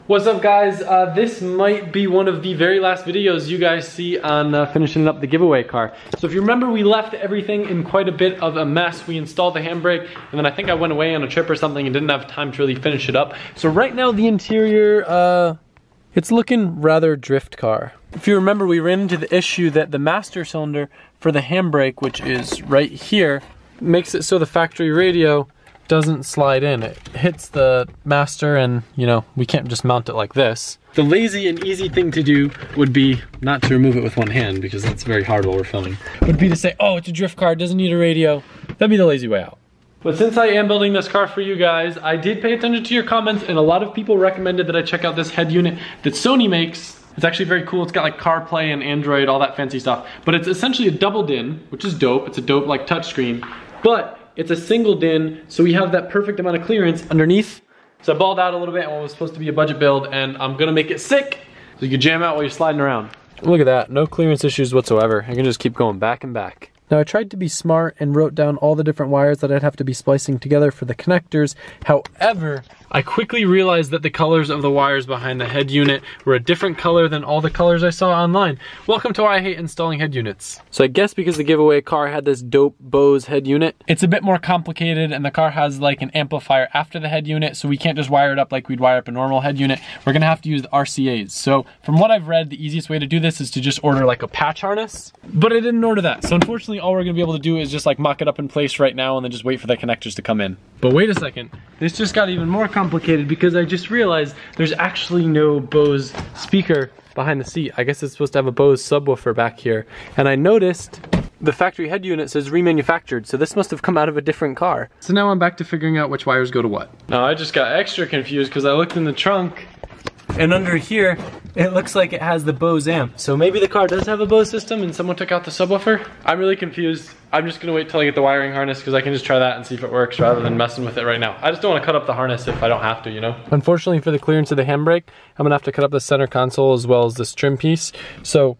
What's up guys? This might be one of the very last videos you guys see on finishing up the giveaway car. So if you remember, we left everything in quite a bit of a mess. We installed the handbrake and then I think I went away on a trip or something and didn't have time to really finish it up. So right now the interior, it's looking rather drift car. If you remember, we ran into the issue that the master cylinder for the handbrake, which is right here, makes it so the factory radio doesn't slide in. It hits the master and, you know, we can't just mount it like this. The lazy and easy thing to do would be not to remove it with one hand, because that's very hard while we're filming. Would be to say, oh, it's a drift car, it doesn't need a radio. That'd be the lazy way out. But since I am building this car for you guys, I did pay attention to your comments and a lot of people recommended that I check out this head unit that Sony makes. It's actually very cool. It's got like CarPlay and Android, all that fancy stuff. But it's essentially a double DIN, which is dope. It's a dope like touchscreen. But it's a single DIN, so we have that perfect amount of clearance underneath. So I balled out a little bit on what was supposed to be a budget build, and I'm gonna make it sick so you can jam out while you're sliding around. Look at that, no clearance issues whatsoever. I can just keep going back and back. Now I tried to be smart and wrote down all the different wires that I'd have to be splicing together for the connectors. However, I quickly realized that the colors of the wires behind the head unit were a different color than all the colors I saw online. Welcome to why I hate installing head units. So I guess because the giveaway car had this dope Bose head unit, it's a bit more complicated and the car has like an amplifier after the head unit, so we can't just wire it up like we'd wire up a normal head unit. We're gonna have to use the RCAs. So from what I've read, the easiest way to do this is to just order like a patch harness, but I didn't order that. So unfortunately, all we're gonna be able to do is just like mock it up in place right now and then just wait for the connectors to come in. But wait a second, this just got even more complicated because I just realized there's actually no Bose speaker behind the seat. I guess it's supposed to have a Bose subwoofer back here. And I noticed the factory head unit says remanufactured, so this must have come out of a different car. So now I'm back to figuring out which wires go to what. Now I just got extra confused because I looked in the trunk and under here, it looks like it has the Bose amp. So maybe the car does have a Bose system and someone took out the subwoofer? I'm really confused. I'm just gonna wait till I get the wiring harness because I can just try that and see if it works rather than messing with it right now. I just don't wanna cut up the harness if I don't have to, you know? Unfortunately for the clearance of the handbrake, I'm gonna have to cut up the center console as well as this trim piece. So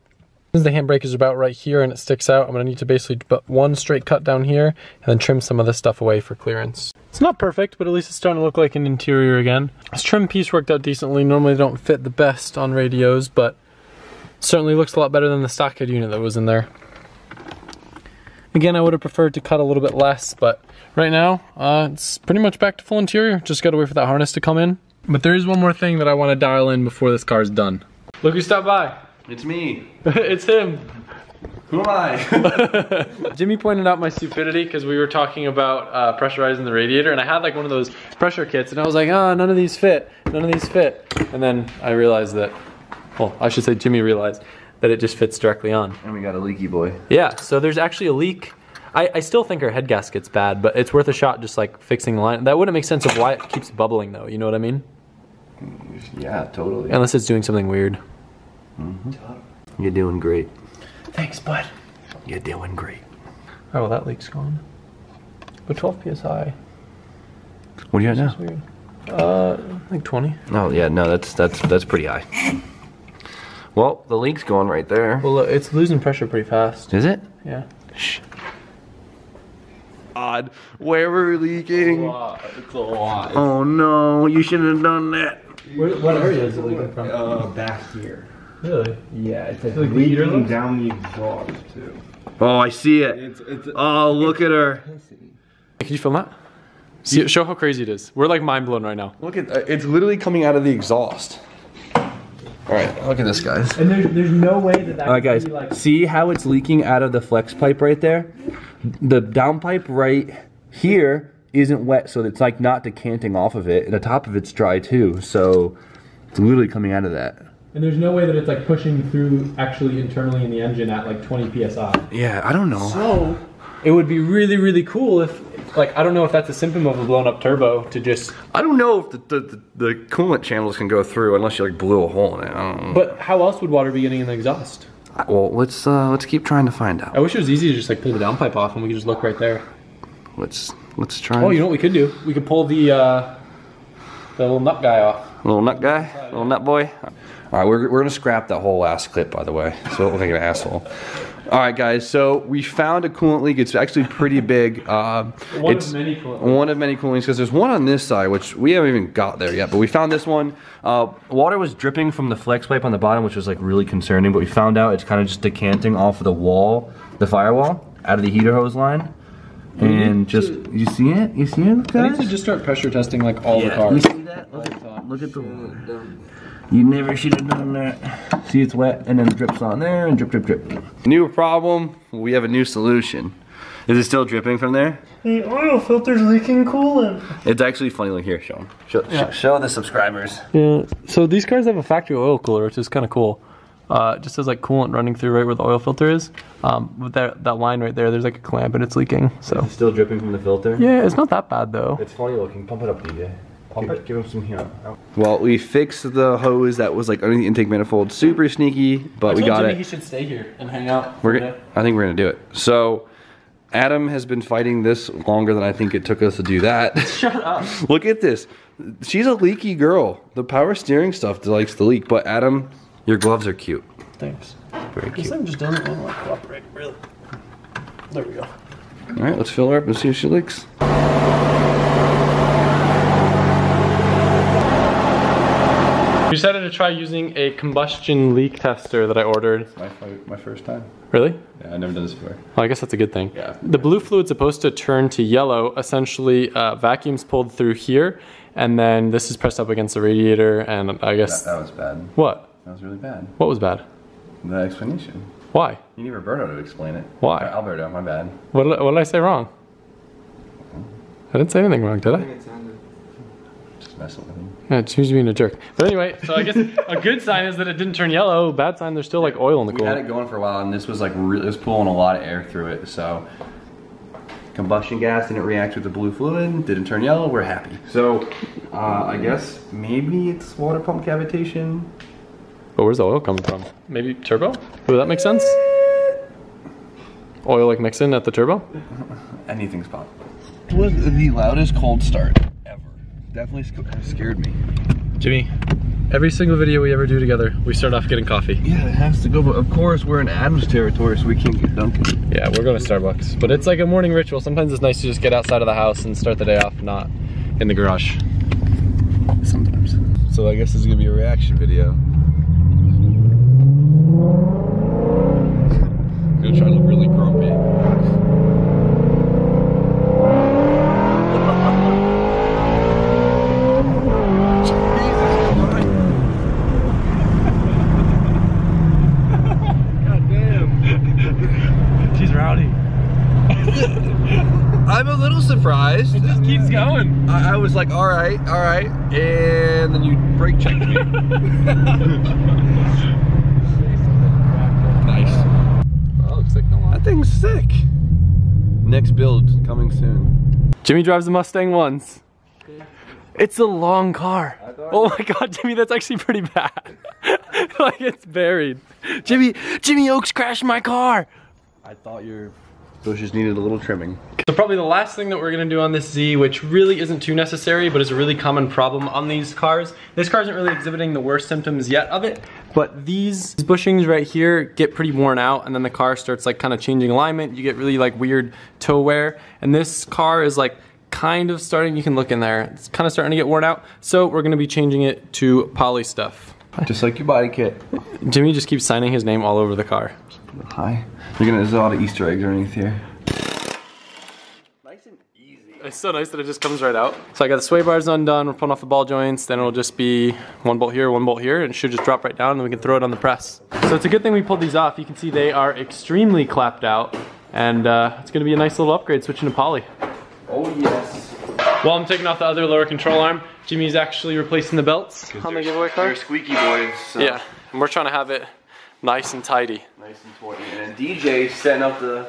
since the handbrake is about right here and it sticks out, I'm gonna need to basically put one straight cut down here and then trim some of this stuff away for clearance. It's not perfect, but at least it's starting to look like an interior again. This trim piece worked out decently. Normally they don't fit the best on radios, but certainly looks a lot better than the stock head unit that was in there. Again, I would have preferred to cut a little bit less, but right now, it's pretty much back to full interior. Just gotta wait for that harness to come in. But there is one more thing that I wanna dial in before this car's done. Look who stopped by. It's me. It's him. Who am I? Jimmy pointed out my stupidity because we were talking about pressurizing the radiator, and I had like one of those pressure kits, and I was like, oh, none of these fit, none of these fit. And then I realized that, well, I should say Jimmy realized that it just fits directly on. And we got a leaky boy. Yeah, so there's actually a leak. I still think our head gasket's bad, but it's worth a shot just like fixing the line. That wouldn't make sense of why it keeps bubbling though, you know what I mean? Yeah, totally. Unless it's doing something weird. Mm-hmm. You're doing great. Thanks, bud. You're doing great. Oh, well, that leak's gone. But 12 PSI. What do you got now? Weird. Like 20. Oh yeah, no, that's pretty high. Well, the leak's going right there. Well, it's losing pressure pretty fast. Is it? Yeah. Shh. God, where we're leaking. It's a lot. Oh no, you shouldn't have done that. What area is it leaking from? Back here. Really? Yeah, it's like like leaking down the exhaust too. Oh, I see it. Oh, look at her. Can you film that? See, show how crazy it is. We're like mind blown right now. Look at it's literally coming out of the exhaust. All right, look at this, guys. And there's no way that All right, guys. See how it's leaking out of the flex pipe right there? The down pipe right here isn't wet, so it's like not decanting off of it. And the top of it's dry too, so it's literally coming out of that. And there's no way that it's like pushing through actually internally in the engine at like 20 PSI. Yeah, I don't know. So it would be really, really cool if, like, I don't know if that's a symptom of a blown up turbo to just... I don't know if the coolant channels can go through unless you like blew a hole in it. I don't know. But how else would water be getting in the exhaust? Well, let's keep trying to find out. I wish it was easy to just like pull the downpipe off and we could just look right there. Let's try. Oh, you know what we could do? We could pull the little nut guy off. Little nut guy? Little nut boy? All right, we're gonna scrap that whole last clip, by the way, so it will look like an asshole. All right, guys. So we found a coolant leak. It's actually pretty big. One of many coolant leaks. One of many coolant leaks because there's one on this side, which we haven't even got there yet. But we found this one. Water was dripping from the flex pipe on the bottom, which was like really concerning. But we found out it's kind of just decanting off of the wall, the firewall, out of the heater hose line. And just, you see it? You see it, guys? I need to just start pressure testing like all the cars. You see that? Look at the water. You never should have done that. See, it's wet, and then the drips on there, and drip, drip, drip. New problem, we have a new solution. Is it still dripping from there? The oil filter's leaking coolant. It's actually funny, like here, show them. Show the subscribers. Yeah, so these cars have a factory oil cooler, which is kind of cool. It just has like coolant running through right where the oil filter is. With that line right there, there's like a clamp and it's leaking, so. Is it still dripping from the filter? Yeah, it's not that bad though. It's funny looking. Pump it up, DJ. Pump it. Give him some here. Well, we fixed the hose that was like under the intake manifold. Super sneaky, but we got it. He should stay here and hang out. I think we're gonna do it. So, Adam has been fighting this longer than I think it took us to do that. Shut up. Look at this. She's a leaky girl. The power steering stuff likes to leak, but Adam, your gloves are cute. Thanks. Very cute. This thing just doesn't want to cooperate, really. There we go. All right, let's fill her up and see if she leaks. We decided to try using a combustion leak tester that I ordered. It's my first time. Really? Yeah, I've never done this before. Well, I guess that's a good thing. Yeah. The blue fluid's supposed to turn to yellow. Essentially, vacuum's pulled through here, and then this is pressed up against the radiator, and I guess... That was bad. What? That was really bad. What was bad? The explanation. Why? You need Roberto to explain it. Why? Alberto, my bad. What did I say wrong? I didn't say anything wrong, did I? Just messing with him. Yeah, choose being a jerk. But anyway, so I guess a good sign is that it didn't turn yellow. Bad sign, there's still like oil in the We had coolant. it going for a while, and this was like really, it was pulling a lot of air through it. So combustion gas didn't react with the blue fluid, didn't turn yellow. We're happy. So I guess maybe it's water pump cavitation. But where's the oil coming from? Maybe turbo? Would that make sense? Oil like mixing at the turbo? Anything's possible. It was the loudest cold start ever. Definitely scared me. Jimmy, every single video we ever do together, we start off getting coffee. Yeah, it has to go, but of course we're in Adam's territory, so we can't get Dunkin'. Yeah, we're going to Starbucks. But it's like a morning ritual. Sometimes it's nice to just get outside of the house and start the day off not in the garage. Sometimes. So I guess this is gonna be a reaction video. I'm gonna try to look really grumpy. She's rowdy. I'm a little surprised. It just keeps going. I was like, all right, and then you brake checked me. Nice. Oh, looks like no one. That thing's sick. Next build coming soon. Jimmy drives a Mustang once. It's a long car. Oh my God, Jimmy, that's actually pretty bad. Like it's buried. Jimmy Oaks crashed my car. I thought your bushes needed a little trimming. So probably the last thing that we're gonna do on this Z, which really isn't too necessary, but is a really common problem on these cars. This car isn't really exhibiting the worst symptoms yet of it, but these bushings right here get pretty worn out, and then the car starts like kind of changing alignment. You get really like weird toe wear, and this car is like kind of starting, you can look in there, it's kind of starting to get worn out. So we're gonna be changing it to poly stuff. Just like your body kit. Jimmy just keeps signing his name all over the car. Hi. There's a lot of Easter eggs underneath here. Nice and easy. It's so nice that it just comes right out. So I got the sway bars undone, we're pulling off the ball joints, then it'll just be one bolt here, and it should just drop right down, and then we can throw it on the press. So it's a good thing we pulled these off. You can see they are extremely clapped out, and it's gonna be a nice little upgrade switching to poly. Oh yes. While I'm taking off the other lower control arm, Jimmy's actually replacing the belts on the giveaway car. They're squeaky boys. So. Yeah, and we're trying to have it nice and tidy. Nice and tidy. And then DJ setting up the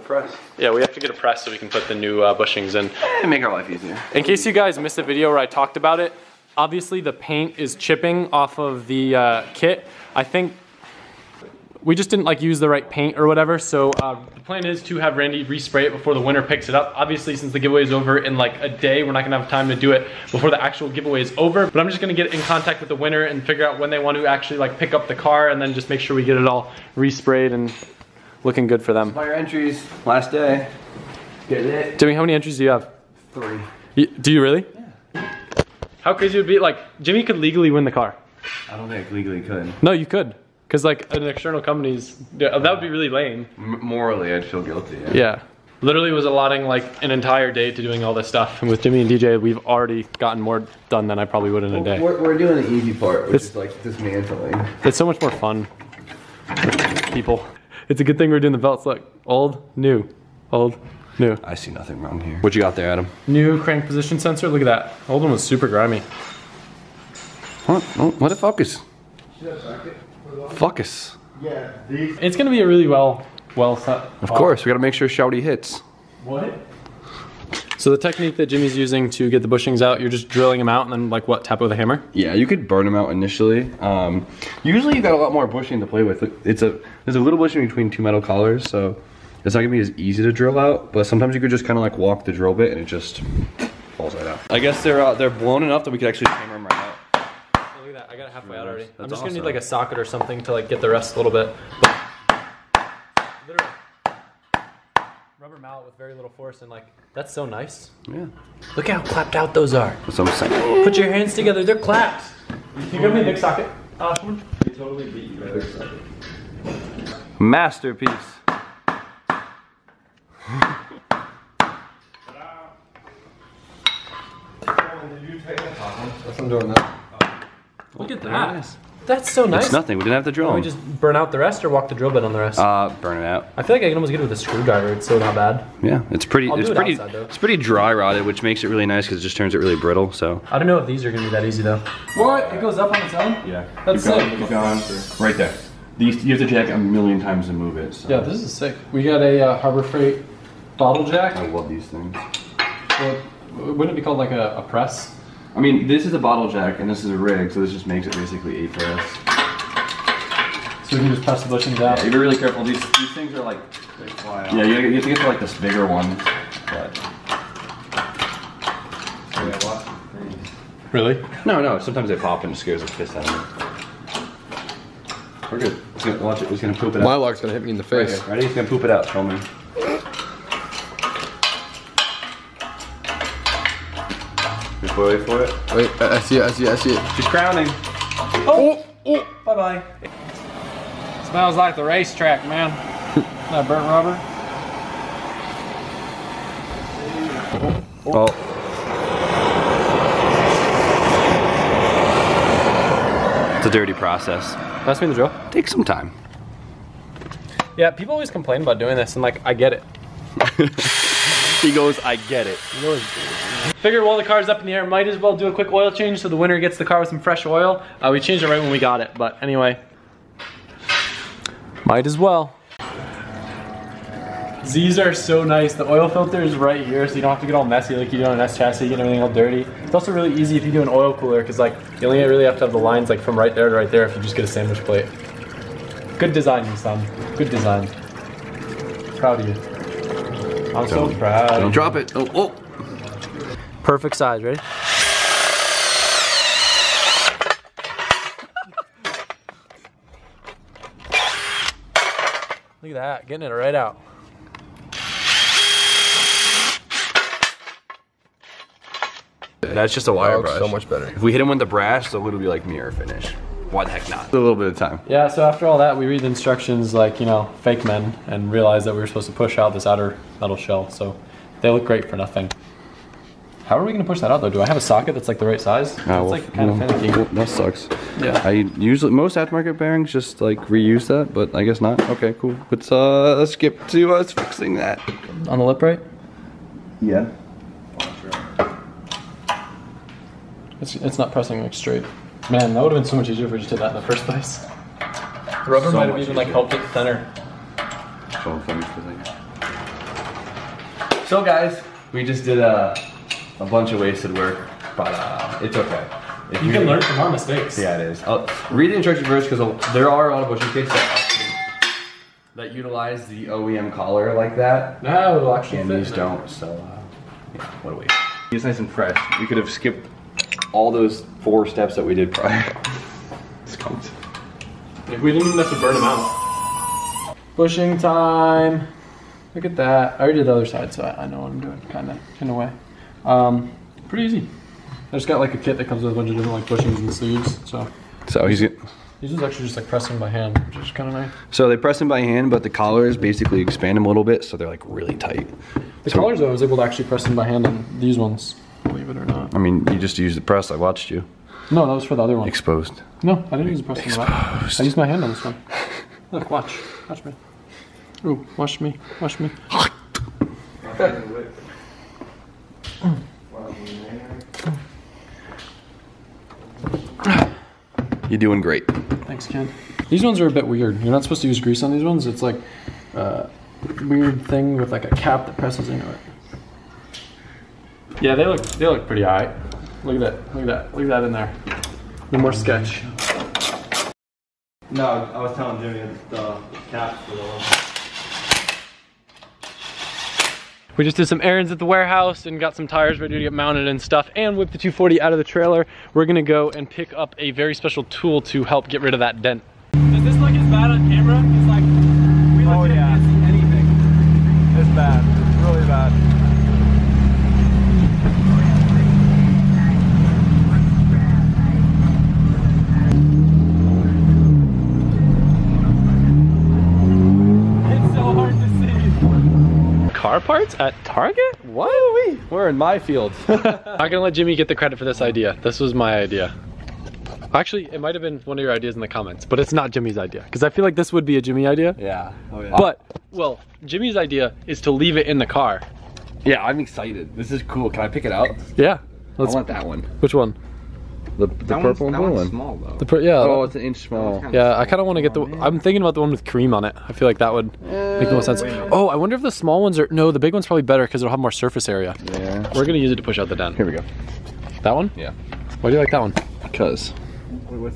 press. Yeah, we have to get a press so we can put the new bushings in. And make our life easier. In case you guys missed the video where I talked about it, obviously the paint is chipping off of the kit. I think we just didn't like use the right paint or whatever, so the plan is to have Randy respray it before the winner picks it up. Obviously, since the giveaway is over in like a day, we're not gonna have time to do it before the actual giveaway is over, but I'm just gonna get in contact with the winner and figure out when they want to actually like pick up the car, and then just make sure we get it all resprayed and looking good for them. Buy your entries. Last day. Get it. Jimmy, how many entries do you have? 3. Do you really? Yeah. How crazy would it be? Like, Jimmy could legally win the car. I don't think I legally could. No, you could. Because, like, an external company's, that would be really lame. Morally, I'd feel guilty. Yeah. Literally was allotting, like, an entire day to doing all this stuff. And with Jimmy and DJ, we've already gotten more done than I probably would in a day. We're doing the easy part, which is, like, dismantling. It's so much more fun with people. It's a good thing we're doing the belts. Look, old, new, old, new. I see nothing wrong here. What you got there, Adam? New crank position sensor. Look at that. Old one was super grimy. What? Oh, let it focus. Focus. Yeah, these. It's gonna be a really well set. Of course, we gotta make sure Shouty hits. What? So the technique that Jimmy's using to get the bushings out, you're just drilling them out and then like what, tap it with a hammer? Yeah, you could burn them out initially. Usually you got a lot more bushing to play with. There's a little bushing between 2 metal collars, so it's not gonna be as easy to drill out, but sometimes you could just kind of like walk the drill bit and it just falls right out. I guess they're blown enough that we could actually hammer them right out. Look at that, I got it halfway out already. That's I'm just awesome. gonna need like a socket or something to like get the rest a little bit. Literally. Rubber mallet with very little force and like, that's so nice. Yeah. Look how clapped out those are. That's what I'm saying. Put your hands together, they're clapped. You give me a big socket? They totally beat you guys. Masterpiece. That's I'm doing that. Look at that. That's so nice. It's nothing. We didn't have to drill Can we them. just burn out the rest or walk the drill bit on the rest? Burn it out. I feel like I can almost get it with a screwdriver. It's so not bad. Yeah, it's pretty. I'll It's do it pretty. outside, though. It's pretty dry rotted, which makes it really nice because it just turns it really brittle. So. I don't know if these are gonna be that easy though. What? It goes up on its own? Yeah. That's sick. Keep going. Right there. These you have to jack a million times to move it. So. Yeah, this is sick. We got a Harbor Freight bottle jack. I love these things. Well, wouldn't it be called like a press? I mean, this is a bottle jack and this is a rig, so this just makes it basically a press. So we can just press the bushings out. Yeah, you be really careful. These things are like they fly out. Yeah, you have to get to like this bigger one. But Really? no. Sometimes they pop and it scares the piss out of me. We're good. He's gonna watch it. He's gonna poop it out. My lock's gonna hit me in the face. Right here. Ready? He's gonna poop it out. Show me. Wait for it. Wait, I see it. She's crowning. Oh! Bye bye. Smells like the racetrack, man. That burnt rubber. Oh. It's a dirty process. Pass me the drill. Take some time. Yeah, people always complain about doing this, and like, I get it. He goes, I get it. Figure while the car's up in the air, might as well do a quick oil change so the winner gets the car with some fresh oil. We changed it right when we got it, but anyway. Might as well. These are so nice. The oil filter is right here, so you don't have to get all messy like you do on an S chassis, get everything all dirty. It's also really easy if you do an oil cooler, because like you only really have to have the lines like from right there to right there if you just get a sandwich plate. Good design, son. Good design. Proud of you. I'm so proud. Don't drop it. Oh. Perfect size, ready? Look at that, getting it right out. That's just a wire brush. So much better. If we hit him with the brass, the wood will be like mirror finish. Why the heck not? A little bit of time. Yeah, so after all that, we read the instructions like, you know, fake men, and realized that we were supposed to push out this outer metal shell, so they look great for nothing. How are we gonna push that out though? Do I have a socket that's like the right size? It's like kind of finicky. Well, that sucks. Yeah. I usually, most aftermarket bearings just like reuse that, but I guess not. Okay, cool. Let's skip to us fixing that. On the lip, right? Yeah. It's not pressing like straight. Man, that would have been so much easier if we just did that in the first place. The rubber So might have much even like helped it thinner. So guys, we just did a bunch of wasted work, but it's okay. If You can learn from our mistakes. Yeah, it is. Read the instructions first because there are a lot of bushing kits that utilize the OEM collar like that. No, it'll actually And fit. these don't, so yeah, what a waste. It's nice and fresh. We could have skipped all those 4 steps that we did prior. Like, we didn't even have to burn them out. Bushing time. Look at that. I already did the other side, so I know what I'm doing, kind of, in a way. Pretty easy. I just got like a kit that comes with a bunch of different like bushings and sleeves, so. So he's good. These ones actually just like pressing by hand, which is kind of nice. So they press them by hand, but the collars basically expand them a little bit, so they're like really tight. The collars, though, I was able to actually press them by hand on these ones, believe it or not. I mean, you just used the press. I watched you. No, that was for the other one. Exposed. No, I didn't use the press on that. I used my hand on this one. Look, watch. Watch me. Ooh, watch me. Watch me. You're doing great. Thanks, Ken. These ones are a bit weird. You're not supposed to use grease on these ones. It's like a weird thing with like a cap that presses into it. Yeah, they look pretty alright. Look at that. Look at that. Look at that in there. No more sketch. No, I was telling Jimmy the cap for the We just did some errands at the warehouse and got some tires ready to get mounted and stuff, and whipped the 240 out of the trailer. We're gonna go and pick up a very special tool to help get rid of that dent. Does this look as bad on camera? It's like, we can't see anything. It's bad. It's really bad. It's so hard to see. Car parts at Target? What? We're in my field. I'm not gonna let Jimmy get the credit for this idea. This was my idea. Actually, it might have been one of your ideas in the comments, but it's not Jimmy's idea. Because I feel like this would be a Jimmy idea. Yeah. Oh yeah. But, well, Jimmy's idea is to leave it in the car. Yeah, I'm excited. This is cool. Can I pick it out? Yeah. I want that one. Which one? The purple and blue one. Small though. Yeah. Oh, it's an inch small. Yeah, I kind of want to get the. I'm thinking about the one with cream on it. I feel like that would make the most sense. Oh, I wonder if the small ones are. No, the big one's probably better because it'll have more surface area. Yeah. We're gonna use it to push out the dent. Here we go. That one? Yeah. Why do you like that one? Because.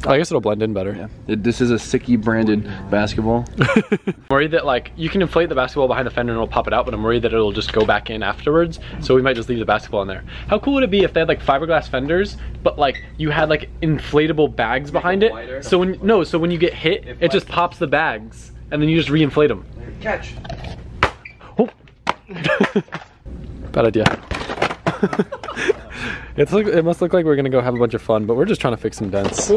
I guess it'll blend in better. Yeah. This is a Sicky branded basketball. I'm worried that like you can inflate the basketball behind the fender and it'll pop it out, but I'm worried that it'll just go back in afterwards. So we might just leave the basketball in there. How cool would it be if they had like fiberglass fenders, but like you had like inflatable bags behind it? So when you get hit, it just pops the bags and then you just re-inflate them. Catch. Oh. Bad idea. It must look like we're gonna go have a bunch of fun, but we're just trying to fix some dents.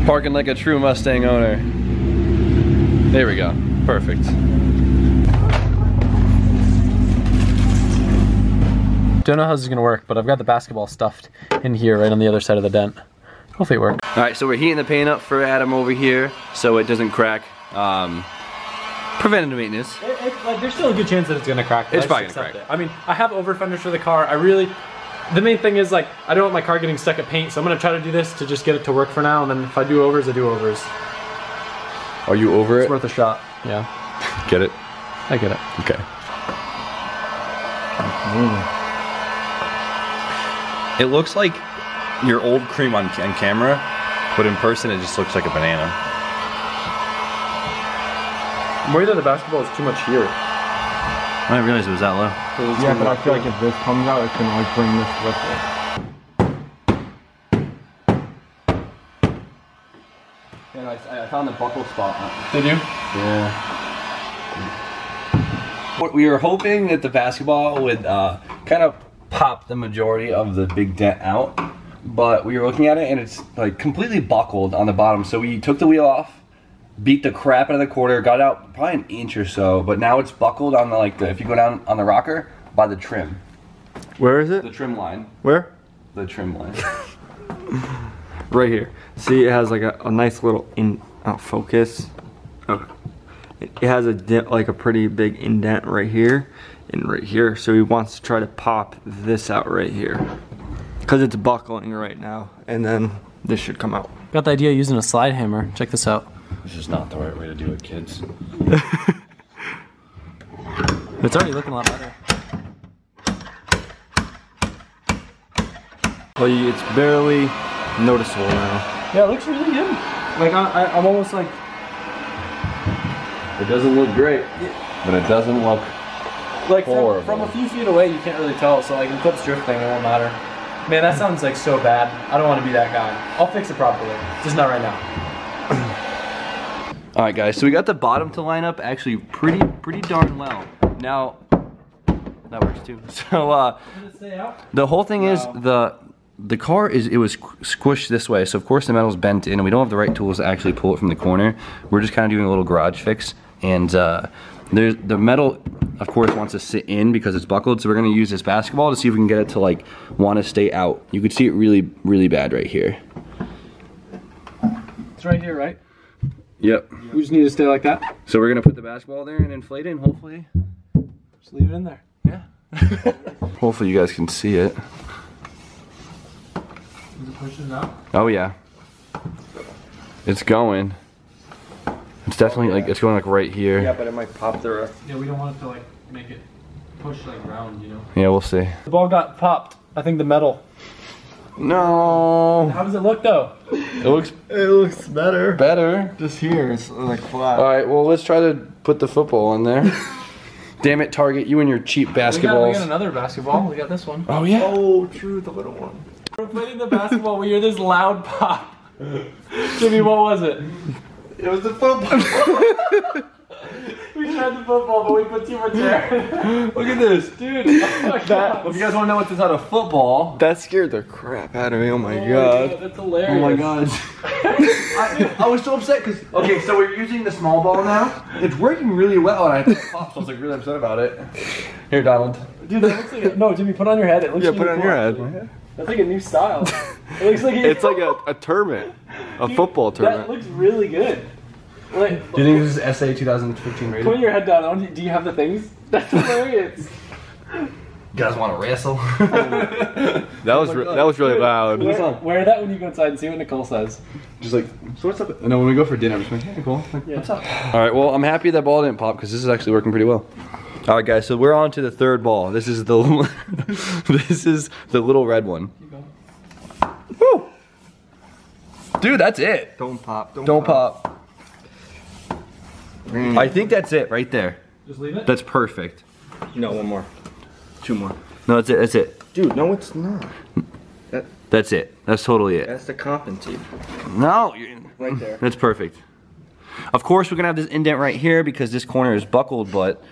Parking like a true Mustang owner. There we go. Perfect. Don't know how this is gonna work, but I've got the basketball stuffed in here right on the other side of the dent. Hopefully it works. All right, so we're heating the paint up for Adam over here so it doesn't crack. Preventative maintenance. Like, there's still a good chance that it's gonna crack. It's probably gonna crack. I mean, I have over fenders for the car. The main thing is like, I don't want my car getting stuck at paint, so I'm gonna try to do this to just get it to work for now, and then if I do overs, I do overs. Are you over It's it? worth a shot. Yeah. Get it? I get it. Okay. It looks like your old cream on camera, but in person it just looks like a banana. I'm worried that the basketball is too much here. I didn't realize it was that low. Yeah, but I feel like if this comes out, it's gonna like bring this with it. Yeah, I found the buckle spot. Did you? Yeah. We were hoping that the basketball would kind of pop the majority of the big dent out, but we were looking at it and it's like completely buckled on the bottom. So we took the wheel off, beat the crap out of the quarter, got out probably an inch or so, but now it's buckled on the if you go down on the rocker by the trim. Where is it? The trim line. Where? The trim line. Right here. See, it has like a nice little focus. Okay. It has a pretty big indent right here and right here. So he wants to try to pop this out right here because it's buckling right now, and then this should come out. Got the idea of using a slide hammer. Check this out. This is not the right way to do it, kids. It's already looking a lot better. Well, it's barely noticeable now. Yeah, it looks really good. Like I'm almost like. It doesn't look great, but it doesn't look Like horrible. from a few feet away, you can't really tell. So like if the clip's drifting, it won't matter. Man, that sounds like so bad. I don't want to be that guy. I'll fix it properly, just not right now. All right, guys. So we got the bottom to line up actually pretty darn well. Now that works too. So the whole thing is the car was squished this way. So of course the metal's bent in, and we don't have the right tools to actually pull it from the corner. We're just kind of doing a little garage fix, and the metal, of course, wants to sit in because it's buckled, so we're gonna use this basketball to see if we can get it to like want to stay out. You could see it really bad right here. It's right here, right? Yep. We just need to stay like that. So we're gonna put the basketball there and inflate it, and hopefully, Just leave it in there. yeah. Hopefully you guys can see it. Is it pushing out? Oh yeah. It's going. It's definitely like it's going like right here. Yeah, but it might pop through. Yeah, we don't want it to like make it push like round, you know. Yeah, we'll see. The ball got popped. I think the metal. No. How does it look though? It looks better. better. Just here, it's like flat. All right, well, let's try to put the football in there. Damn it, Target, you and your cheap basketballs. We got another basketball. We got this one. Oh yeah. Oh, true, the little one. We're playing the basketball. We hear this loud pop. Jimmy, what was it? It was the football. We tried the football, but we put too much air. Look at this. Dude, oh my God. If you guys want to know what's inside a football, that scared the crap out of me. Oh my god. That's hilarious. Oh my god. I was so upset because okay, so we're using the small ball now. It's working really well, and I think it popped, so I was like really upset about it. Here, Donald. Dude, that looks like no, Jimmy, put it on your head. It looks Yeah, really put it on cool. your head. That's like a new style. It looks like It's like a tournament, a football That tournament. looks really good. Like, Do you think this is SA 2015 rated? put your head down. Do you have the things? That's hilarious. You guys want to wrestle? That was really loud. Wear that when you go inside and see what Nicole says. Just like, so what's up? No, when we go for dinner, I'm just like, hey, Nicole, like, Yeah. what's up? All right, well, I'm happy that ball didn't pop because this is actually working pretty well. All right, guys, so we're on to the third ball. This is the this is the little red one. Woo! Dude, that's it. Don't pop. Don't pop. I think that's it right there. Just leave it. That's perfect. No, one more. 2 more. No, that's it. That's it. Dude, no, it's not. That's it. That's totally it. That's the compensate. No, Right there. that's perfect. Of course, we're gonna have this indent right here because this corner is buckled, but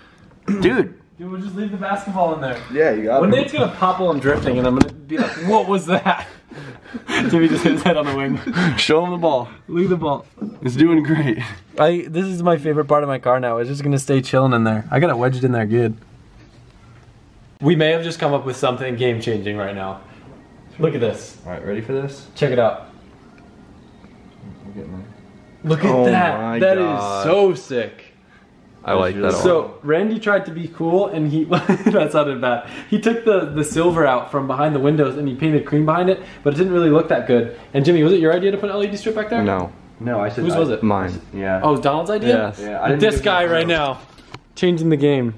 dude. Dude, we'll just leave the basketball in there. Yeah, you got One it. day it's gonna pop while I'm drifting, and I'm gonna be like, "What was that?" Jimmy just hit his head on the wing. Show him the ball. Look at the ball. It's doing great. This is my favorite part of my car now. It's just gonna stay chilling in there. I got it wedged in there good. We may have just come up with something game changing right now. Look at this. All right, ready for this? Check it out. Look at Oh that. my That God. is so sick. I like that. So Randy tried to be cool, and he that sounded bad. He took the silver out from behind the windows and he painted cream behind it, but it didn't really look that good. And Jimmy, was it your idea to put an LED strip back there? No, No, I said. Whose was it? mine. Yeah. Oh, it was Donald's idea? Yes. Yeah, I didn't This think guy it was- right now, changing the game.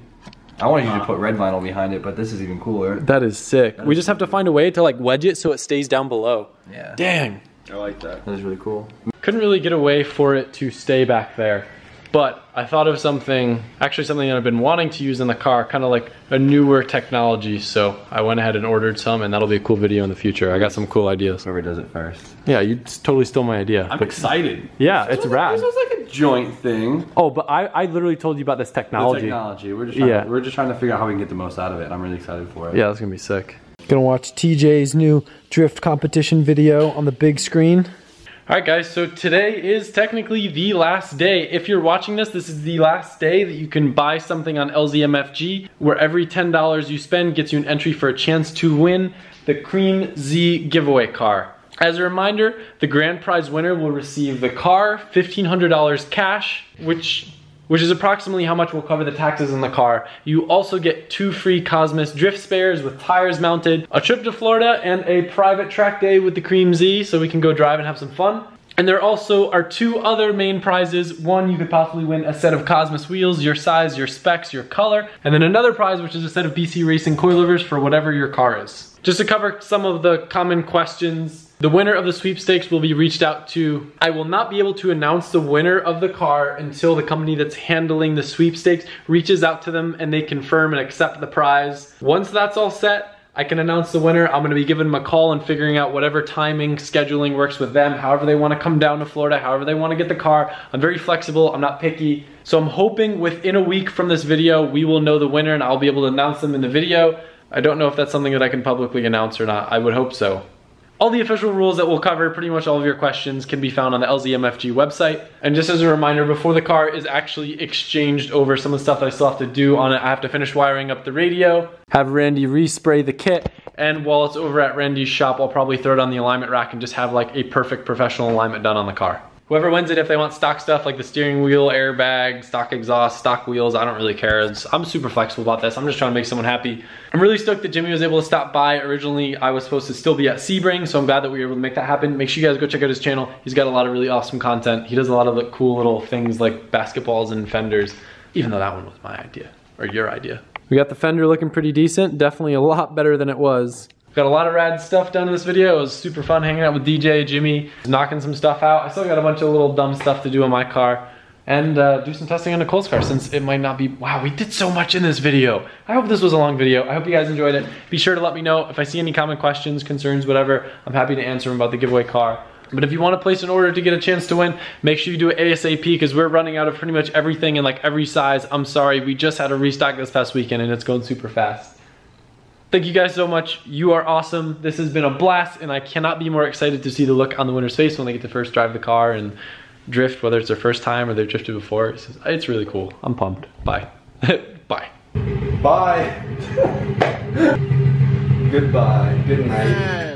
I wanted you to put red vinyl behind it, but this is even cooler. That is sick. We just have to find a way to like wedge it so it stays down below. Yeah. Dang. I like that. That is really cool. Couldn't really get a way for it to stay back there. But I thought of something, actually something that I've been wanting to use in the car, kind of like a newer technology. So I went ahead and ordered some, and that'll be a cool video in the future. I got some cool ideas. Whoever does it first. Yeah, you totally stole my idea. I'm excited. Yeah, it's rad. This was like a joint thing. Oh, but I literally told you about this The technology. technology. We're just trying to figure out how we can get the most out of it. I'm really excited for it. Yeah, that's gonna be sick. Gonna watch TJ's new drift competition video on the big screen. All right, guys, so today is technically the last day. If you're watching this, this is the last day that you can buy something on LZMFG, where every $10 you spend gets you an entry for a chance to win the Cream Z giveaway car. As a reminder, the grand prize winner will receive the car, $1,500 cash, which is approximately how much will cover the taxes in the car. You also get 2 free Cosmos drift spares with tires mounted, a trip to Florida, and a private track day with the Cream Z so we can go drive and have some fun. And there also are 2 other main prizes. One, you could possibly win a set of Cosmos wheels, your size, your specs, your color, and then another prize, which is a set of BC Racing coilovers for whatever your car is. Just to cover some of the common questions, the winner of the sweepstakes will be reached out to. I will not be able to announce the winner of the car until the company that's handling the sweepstakes reaches out to them and they confirm and accept the prize. Once that's all set, I can announce the winner. I'm gonna be giving them a call and figuring out whatever timing, scheduling works with them, however they wanna come down to Florida, however they wanna get the car. I'm very flexible, I'm not picky. So I'm hoping within a week from this video, we will know the winner and I'll be able to announce them in the video. I don't know if that's something that I can publicly announce or not. I would hope so. All the official rules that will cover pretty much all of your questions can be found on the LZMFG website. And just as a reminder, before the car is actually exchanged over, some of the stuff that I still have to do on it, I have to finish wiring up the radio, have Randy respray the kit, and while it's over at Randy's shop, I'll probably throw it on the alignment rack and just have like a perfect professional alignment done on the car. Whoever wins it, if they want stock stuff like the steering wheel, airbag, stock exhaust, stock wheels, I don't really care. I'm super flexible about this. I'm just trying to make someone happy. I'm really stoked that Jimmy was able to stop by. Originally, I was supposed to still be at Sebring, so I'm glad that we were able to make that happen. Make sure you guys go check out his channel. He's got a lot of really awesome content. He does a lot of the cool little things like basketballs and fenders, even though that one was my idea, or your idea. We got the fender looking pretty decent. Definitely a lot better than it was. Got a lot of rad stuff done in this video. It was super fun hanging out with DJ, Jimmy, knocking some stuff out. I still got a bunch of little dumb stuff to do on my car and do some testing on Nicole's car since it might not be, wow, we did so much in this video. I hope this was a long video. I hope you guys enjoyed it. Be sure to let me know if I see any common questions, concerns, whatever. I'm happy to answer them about the giveaway car. But if you want to place an order to get a chance to win, make sure you do it ASAP because we're running out of pretty much everything in like every size. I'm sorry, we just had a restock this past weekend and it's going super fast. Thank you guys so much. You are awesome. This has been a blast and I cannot be more excited to see the look on the winner's face when they get to first drive the car and drift, whether it's their first time or they've drifted before. It's really cool. I'm pumped. Bye. Bye. Bye. Goodbye. Good night.